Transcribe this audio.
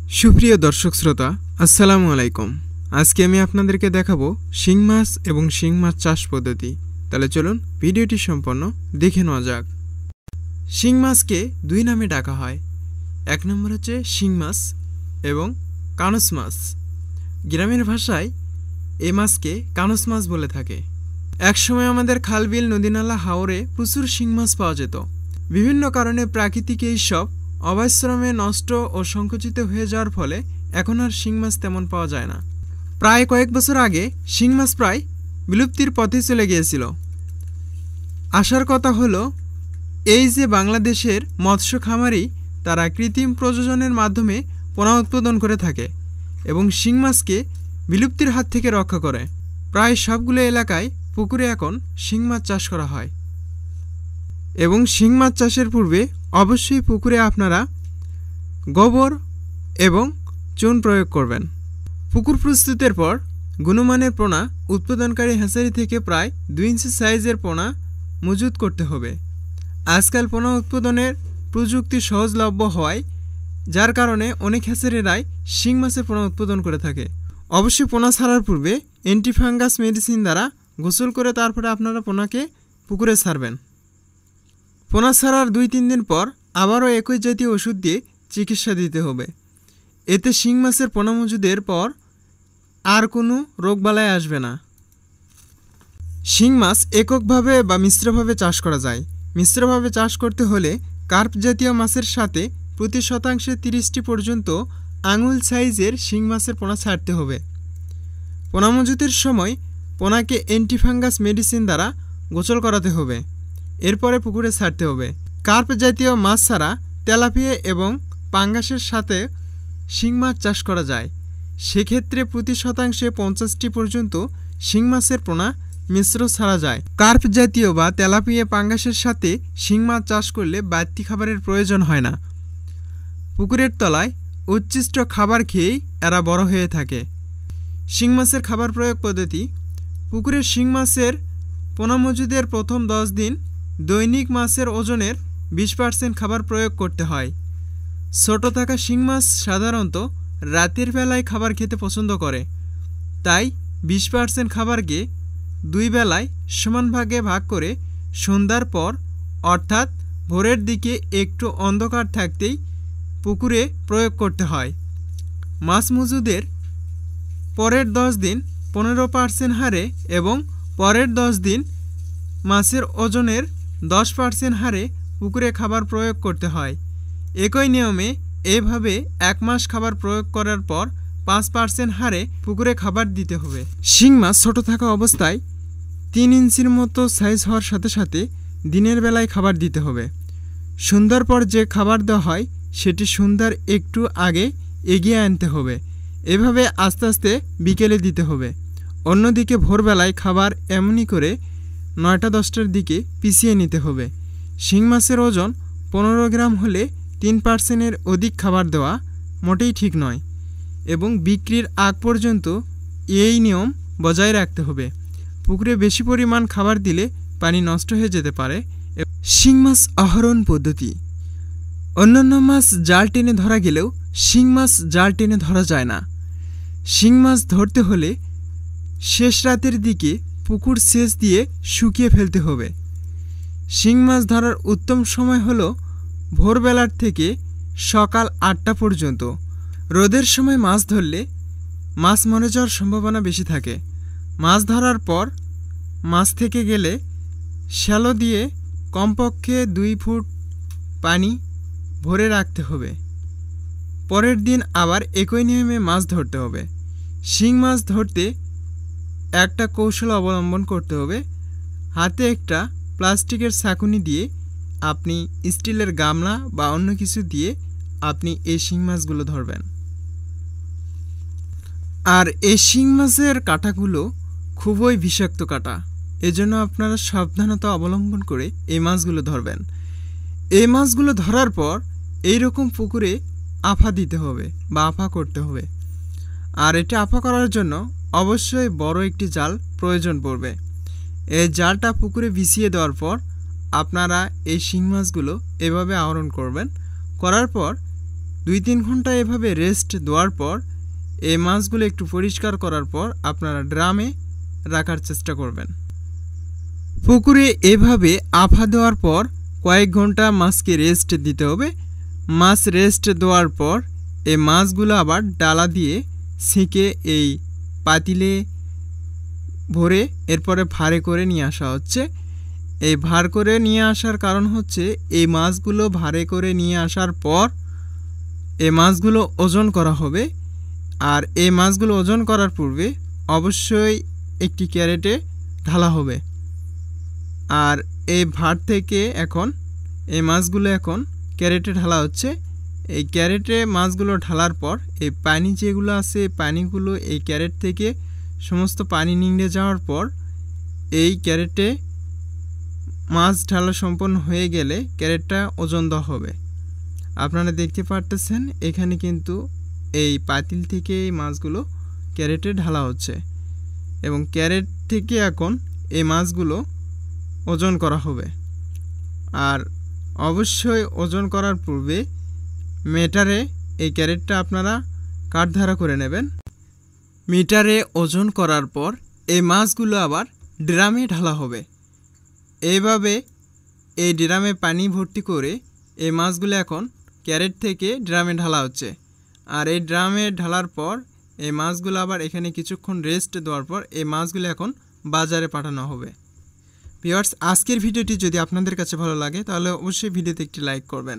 সুপ্রিয় দর্শক শ্রোতা, আসসালামু আলাইকুম। আজকে আমি আপনাদেরকে দেখাবো শিং মাছ এবং শিং মাছ চাষ পদ্ধতি। তাহলে চলুন ভিডিওটি সম্পূর্ণ দেখে নেওয়া যাক। শিং মাছকে দুই নামে ডাকা হয়। এক নম্বর হচ্ছে শিং মাছ এবং কানস মাছ। গ্রামের ভাষায় এই মাছকে কানস মাছ বলে থাকে। একসময় আমাদের খালবিল নদীনালা হাওরে প্রচুর শিং মাছ পাওয়া যেত। বিভিন্ন কারণে প্রাকৃতিক এই সব অবাশ্রমে নষ্ট ও সংকুচিত হয়ে যাওয়ার ফলে এখন আর শিং মাছ তেমন পাওয়া যায় না। প্রায় কয়েক বছর আগে শিং মাছ প্রায় বিলুপ্তির পথে চলে গিয়েছিল। আসার কথা হলো এই যে বাংলাদেশের মৎস্য খামারি তারা কৃত্রিম প্রজননের মাধ্যমে পোনা উৎপাদন করে থাকে এবং শিং মাছকে বিলুপ্তির হাত থেকে রক্ষা করে। প্রায় সবগুলো এলাকায় পুকুরে এখন শিং মাছ চাষ করা হয় এবং শিং মাছ চাষের পূর্বে অবশ্যই পুকুরে আপনারা গোবর এবং চুন প্রয়োগ করবেন। পুকুর প্রস্তুতের পর গুণমানের পোনা উৎপাদনকারী হ্যাচারি থেকে প্রায় 2 ইঞ্চি সাইজের পোনা মজুত করতে হবে। আজকাল পোনা উৎপাদনের প্রযুক্তি সহজলভ্য হওয়ায় যার কারণে অনেক হ্যাচারিরাই শিং মাছের পোনা উৎপাদন করে থাকে। অবশ্যই পোনা ছাড়ার পূর্বে অ্যান্টিফাঙ্গাস মেডিসিন দ্বারা গোসল করে তারপরে আপনারা পোনাকে পুকুরে ছাড়বেন। পোনা ছাড়ার 2-3 দিন পর আবারও একই জাতীয় ওষুধ দিয়ে চিকিৎসা দিতে হবে। এতে শিং মাছের পোনা মজুদের পর আর কোনো রোগবালাই আসবে না। শিং মাছ এককভাবে বা মিশ্রভাবে চাষ করা যায়। মিশ্রভাবে চাষ করতে হলে কার্প জাতীয় মাছের সাথে প্রতি শতাংশে 30টি পর্যন্ত আঙুল সাইজের শিং মাছের পোনা ছাড়তে হবে। পোনা মজুদের সময় পোনাকে অ্যান্টিফাঙ্গাস মেডিসিন দ্বারা গোসল করাতে হবে। এরপরে পুকুরে ছাড়তে হবে। কার্প জাতীয় মাছ ছাড়া তেলাপিয়া এবং পাঙ্গাসের সাথে শিং মাছ চাষ করা যায়। সেক্ষেত্রে প্রতি শতাংশে 50টি পর্যন্ত শিং মাছের পোনা মিশ্র ছাড়া যায়। কার্প জাতীয় বা তেলাপিয়া পাঙ্গাসের সাথে শিং মাছ চাষ করলে বাড়তি খাবারের প্রয়োজন হয় না। পুকুরের তলায় উচ্ছিষ্ট খাবার খেয়েই এরা বড় হয়ে থাকে। শিং মাছের খাবার প্রয়োগ পদ্ধতি। পুকুরের শিং মাছের পোনা মজুদের প্রথম 10 দিন দৈনিক মাছের ওজনের 20% খাবার প্রয়োগ করতে হয়। ছোট থাকা শিং মাছ সাধারণত রাতের বেলায় খাবার খেতে পছন্দ করে, তাই 20% খাবারকে 2 বেলায় সমান ভাগে ভাগ করে সন্ধ্যার পর অর্থাৎ ভোরের দিকে একটু অন্ধকার থাকতেই পুকুরে প্রয়োগ করতে হয়। মাছ মজুদের পরের 10 দিন 15% হারে এবং পরের 10 দিন মাছের ওজনের 10% হারে পুকুরে খাবার প্রয়োগ করতে হয়। একই নিয়মে এইভাবে 1 মাস খাবার প্রয়োগ করার পর 5% হারে পুকুরে খাবার দিতে হবে। শিং মাছ ছোট থাকা অবস্থায় 3 ইঞ্চির মতো সাইজ হওয়ার সাথে সাথে দিনের বেলায় খাবার দিতে হবে। সন্ধ্যার পর যে খাবার দেওয়া হয় সেটি সন্ধ্যার একটু আগে এগিয়ে আনতে হবে। এভাবে আস্তে আস্তে বিকেলে দিতে হবে। অন্যদিকে ভোরবেলায় খাবার এমনই করে 9টা-10টার দিকে পিছিয়ে নিতে হবে। শিং মাছের ওজন 15 গ্রাম হলে 3%-এর অধিক খাবার দেওয়া মোটেই ঠিক নয় এবং বিক্রির আগ পর্যন্ত এই নিয়ম বজায় রাখতে হবে। পুকুরে বেশি পরিমাণ খাবার দিলে পানি নষ্ট হয়ে যেতে পারে। শিং মাছ আহরণ পদ্ধতি। অন্যান্য মাছ জাল টেনে ধরা গেলেও শিং মাছ জাল টেনে ধরা যায় না। শিং মাছ ধরতে হলে শেষ রাতের দিকে পুকুর সেচ দিয়ে শুকিয়ে ফেলতে হবে। শিং মাছ ধরার উত্তম সময় হলো ভোরবেলার থেকে সকাল 8টা পর্যন্ত। রোদের সময় মাছ ধরলে মাছ মরে যাওয়ার সম্ভাবনা বেশি থাকে। মাছ ধরার পর মাছ থেকে গেলে শ্যালো দিয়ে কমপক্ষে 2 ফুট পানি ভরে রাখতে হবে। পরের দিন আবার একই নিয়মে মাছ ধরতে হবে। শিং মাছ ধরতে একটা কৌশল অবলম্বন করতে হবে। হাতে একটা প্লাস্টিকের ছাঁকুনি দিয়ে আপনি স্টিলের গামলা বা অন্য কিছু দিয়ে আপনি এই শিং মাছগুলো ধরবেন। আর এই শিং মাছের কাঁটাগুলো খুবই বিষাক্ত কাঁটা, এজন্য আপনারা সাবধানতা অবলম্বন করে এই মাছগুলো ধরবেন। এই মাছগুলো ধরার পর এই রকম পুকুরে আফা দিতে হবে বা আফা করতে হবে। আর এটা আফা করার জন্য অবশ্যই বড় একটি জাল প্রয়োজন পড়বে। এই জালটা পুকুরে বিছিয়ে দেওয়ার পর আপনারা এই শিং মাছগুলো এভাবে আহরণ করবেন। করার পর 2-3 ঘন্টা এভাবে রেস্ট দেওয়ার পর এই মাছগুলো একটু পরিষ্কার করার পর আপনারা ড্রামে রাখার চেষ্টা করবেন। পুকুরে এভাবে আফা দেওয়ার পর কয়েক ঘন্টা মাছকে রেস্ট দিতে হবে। মাছ রেস্ট দেওয়ার পর এই মাছগুলো আবার ডালা দিয়ে ছেঁকে এই পাতিলে ভরে এরপরে ভারে করে নিয়ে আসা হচ্ছে। এই ভার করে নিয়ে আসার কারণ হচ্ছে এই মাছগুলো ভারে করে নিয়ে আসার পর এই মাছগুলো ওজন করা হবে। আর এই মাছগুলো ওজন করার পূর্বে অবশ্যই একটি ক্যারেটে ঢালা হবে। আর এই ভার থেকে এখন এই মাছগুলো এখন ক্যারেটে ঢালা হচ্ছে। এই ক্যারেটে মাছগুলো ঢালার পর এই পানি যেগুলো আছে পানিগুলো এই ক্যারেট থেকে সমস্ত পানি নিংড়ে যাওয়ার পর এই ক্যারেটে মাছ ঢালা সম্পন্ন হয়ে গেলে ক্যারেটটা ওজন দেওয়া হবে। আপনারা দেখতে পারতেছেন এখানে কিন্তু এই পাতিল থেকে এই মাছগুলো ক্যারেটে ঢালা হচ্ছে এবং ক্যারেট থেকে এখন এই মাছগুলো ওজন করা হবে। আর অবশ্যই ওজন করার পূর্বে মিটারে এই ক্যারেটটা আপনারা কাঠধারা করে নেবেন। মিটারে ওজন করার পর এই মাছগুলো আবার ড্রামে ঢালা হবে। এইভাবে এই ড্রামে পানি ভর্তি করে এই মাছগুলো এখন ক্যারেট থেকে ড্রামে ঢালা হচ্ছে। আর এই ড্রামে ঢালার পর এই মাছগুলো আবার এখানে কিছুক্ষণ রেস্ট দেওয়ার পর এই মাছগুলো এখন বাজারে পাঠানো হবে। ভিউয়ার্স, আজকের ভিডিওটি যদি আপনাদের কাছে ভালো লাগে তাহলে অবশ্যই ভিডিওতে একটি লাইক করবেন।